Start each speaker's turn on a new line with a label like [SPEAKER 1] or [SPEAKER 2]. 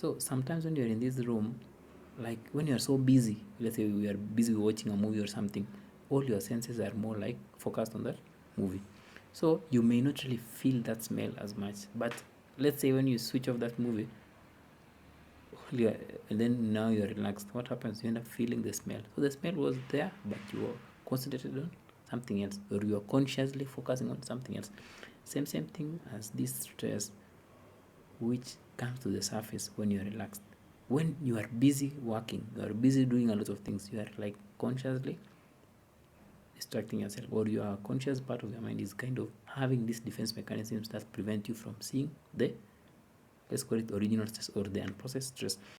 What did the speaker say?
[SPEAKER 1] So sometimes when you're in this room, like when you're so busy, let's say we are busy watching a movie or something, all your senses are more like focused on that movie. So you may not really feel that smell as much. But let's say when you switch off that movie, and then now you're relaxed, what happens? You end up feeling the smell. So the smell was there, but you were concentrated on something else, or you are consciously focusing on something else. Same thing as this stress, which comes to the surface when you're relaxed. When you are busy working, you are busy doing a lot of things, you are like consciously distracting yourself, or your conscious part of your mind is kind of having these defense mechanisms that prevent you from seeing the, let's call it, original stress or the unprocessed stress.